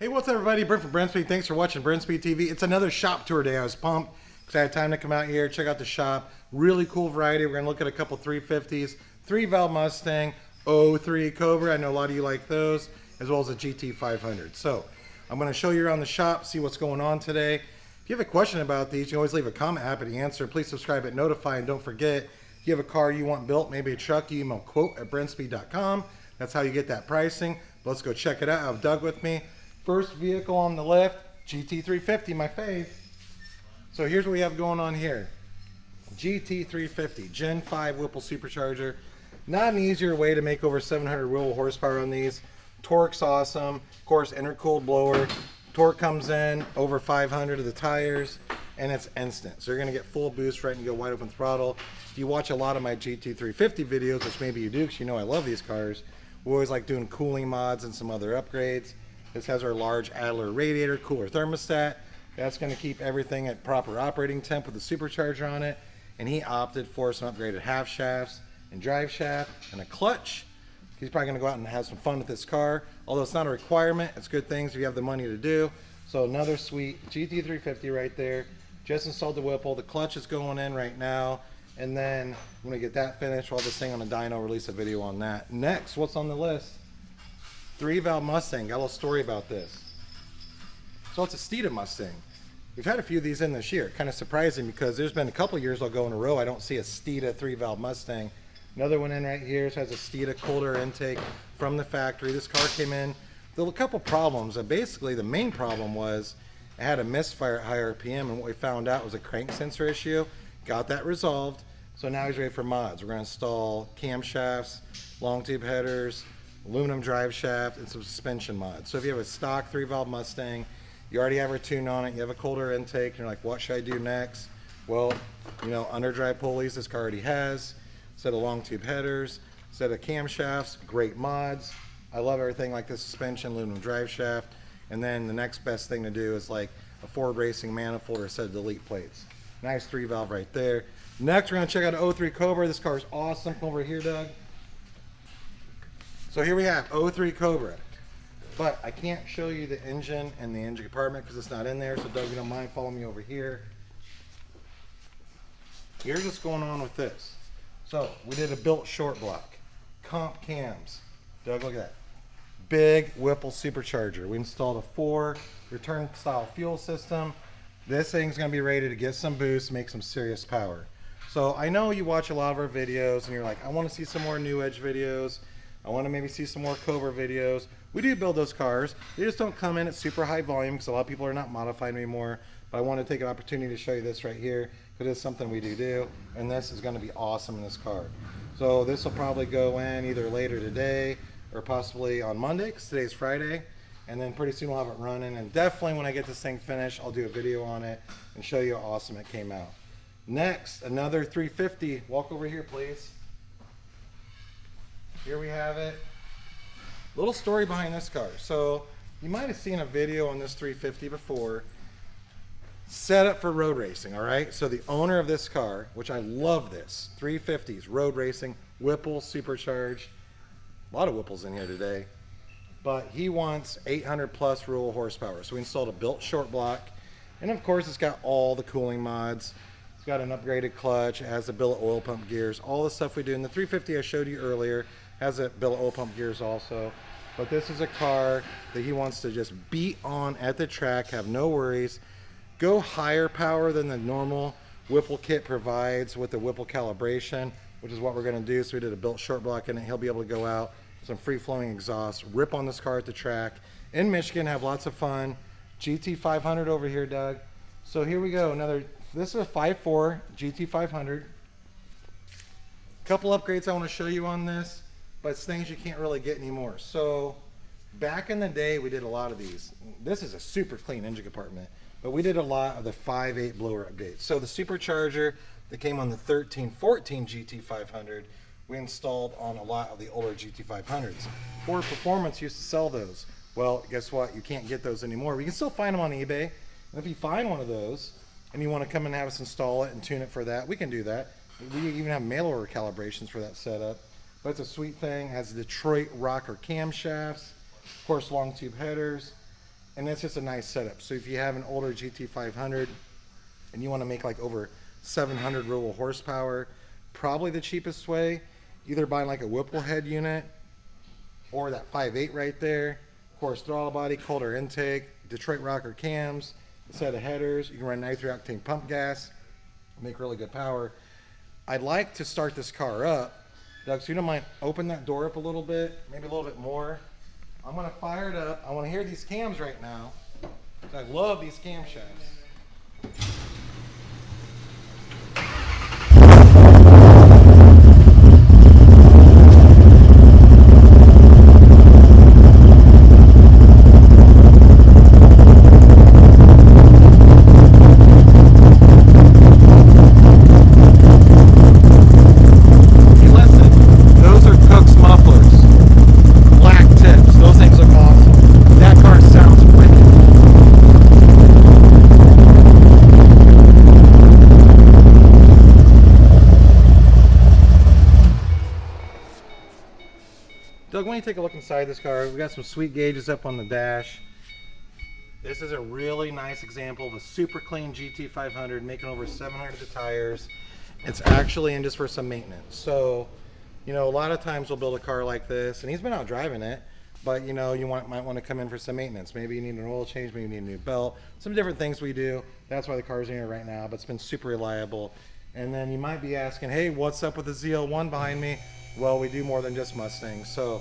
Hey, what's up, everybody? Brent from Brenspeed. Thanks for watching Brenspeed TV. It's another shop tour day. I was pumped because I had time to come out here, check out the shop. Really cool variety. We're going to look at a couple 350s, 3-valve Mustang, 03 Cobra. I know a lot of you like those, as well as a GT500. So I'm going to show you around the shop, see what's going on today. If you have a question about these, you can always leave a comment. Happy to answer. Please subscribe and notify. And don't forget, if you have a car you want built, maybe a truck, you email quote@brenspeed.com. That's how you get that pricing. Let's go check it out. I have Doug with me. First vehicle on the left, GT350, my fave. So here's what we have going on here. GT350, Gen 5 Whipple supercharger. Not an easier way to make over 700 wheel horsepower on these. Torque's awesome. Of course, intercooled blower. Torque comes in over 500 of the tires, and it's instant. So you're gonna get full boost right and go wide open throttle. If you watch a lot of my GT350 videos, which maybe you do because you know I love these cars, we always like doing cooling mods and some other upgrades. This has our large Adler radiator, cooler thermostat. That's going to keep everything at proper operating temp with a supercharger on it. And he opted for some upgraded half shafts and drive shaft and a clutch. He's probably going to go out and have some fun with this car. Although it's not a requirement, it's good things if you have the money to do. So another sweet GT350 right there. Just installed the Whipple. The clutch is going in right now. And then I'm going to get that finished. We'll have this thing on the dyno, release a video on that. Next, what's on the list? 3-valve Mustang. Got a little story about this. So it's a Steeda Mustang. We've had a few of these in this year. Kind of surprising because there's been a couple years I'll go in a row I don't see a Steeda 3-valve Mustang. Another one in right here has a Steeda cold air intake from the factory. This car came in with a couple problems. Basically, the main problem was it had a misfire at high RPM, and what we found out was a crank sensor issue. Got that resolved. So now he's ready for mods. We're going to install camshafts, long tube headers, aluminum drive shaft, and some suspension mods. So if you have a stock 3-valve Mustang, you already have a tune on it, you have a cold air intake, and you're like, what should I do next? Well, you know, underdrive pulleys this car already has, set of long tube headers, set of camshafts, great mods. I love everything like the suspension, aluminum drive shaft, and then the next best thing to do is like a Ford Racing manifold or a set of delete plates. Nice 3-valve right there. Next, we're going to check out 03 Cobra. This car is awesome. Come over here, Doug. So here we have 03 Cobra, but I can't show you the engine and the engine compartment because it's not in there. So Doug, if you don't mind, follow me over here. Here's what's going on with this. So we did a built short block, comp cams. Doug, look at that. Big Whipple supercharger. We installed a 4 return style fuel system. This thing's gonna be ready to get some boost, make some serious power. So I know you watch a lot of our videos and you're like, I wanna see some more New Edge videos. I want to maybe see some more Cobra videos. We do build those cars. They just don't come in at super high volume because a lot of people are not modified anymore. But I want to take an opportunity to show you this right here because it's something we do. And this is going to be awesome in this car. So this will probably go in either later today or possibly on Monday because today's Friday. And then pretty soon we'll have it running. And definitely when I get this thing finished, I'll do a video on it and show you how awesome it came out. Next, another 350. Walk over here, please. Here we have it. Little story behind this car. So you might have seen a video on this 350 before. Set up for road racing, all right? So the owner of this car, which I love this, 350s, road racing, Whipple, supercharged. A lot of Whipples in here today. But he wants 800 plus rural horsepower. So we installed a built short block. And of course it's got all the cooling mods. It's got an upgraded clutch. It has a billet oil pump gears. All the stuff we do. And the 350 I showed you earlier has a billet oil pump gears also. But this is a car that he wants to just beat on at the track, have no worries, go higher power than the normal Whipple kit provides with the Whipple calibration, which is what we're going to do. So we did a built short block in it. He'll be able to go out with some free-flowing exhaust, rip on this car at the track in Michigan, have lots of fun. GT500 over here, Doug. So here we go. This is a 5.4 GT500. Couple upgrades I want to show you on this. But it's things you can't really get anymore. So back in the day, we did a lot of these. This is a super clean engine compartment, but we did a lot of the 5.8 blower updates. So the supercharger that came on the 13-14 GT500, we installed on a lot of the older GT500s. Ford Performance used to sell those. Well, guess what? You can't get those anymore. We can still find them on eBay. And if you find one of those and you want to come and have us install it and tune it for that, we can do that. We even have mail order calibrations for that setup. But it's a sweet thing. Has Detroit rocker camshafts, of course long tube headers, And that's just a nice setup. So if you have an older GT500 and you want to make like over 700 rural horsepower, probably the cheapest way, either buying like a Whipple head unit or that 5.8 right there, horse throttle body, colder intake, Detroit rocker cams, a set of headers. You can run 93 octane pump gas, make really good power. I'd like to start this car up. Doug, so you don't mind open that door up a little bit, maybe a little bit more. I'm gonna fire it up. I wanna hear these cams right now. I love these camshafts. Doug, why don't you take a look inside this car? We got some sweet gauges up on the dash. This is a really nice example of a super clean GT500 making over 700 of the tires. It's actually in just for some maintenance. So, you know, a lot of times we'll build a car like this, and he's been out driving it, but you know, you might want to come in for some maintenance. Maybe you need an oil change, maybe you need a new belt, some different things we do. That's why the car's in here right now, but it's been super reliable. And then you might be asking, hey, what's up with the ZL1 behind me? Well, we do more than just Mustangs. So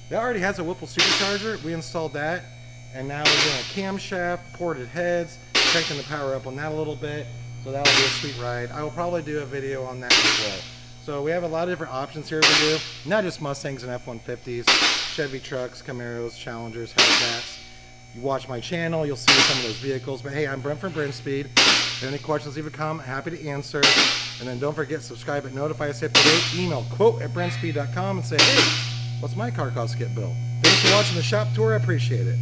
that already has a Whipple supercharger. We installed that, and now we're doing a camshaft, ported heads, cranking the power up on that a little bit. So that'll be a sweet ride. I will probably do a video on that as well. So we have a lot of different options here to do, not just Mustangs and F-150s, Chevy trucks, Camaros, Challengers, Hellcats. You watch my channel, you'll see some of those vehicles. But hey, I'm Brent from Brenspeed. If you have any questions, leave a comment. Happy to answer. And then don't forget, subscribe and notify us. Hit the date. Email quote@brenspeed.com and say, hey, what's my car cost to get built? Thanks for watching the shop tour. I appreciate it.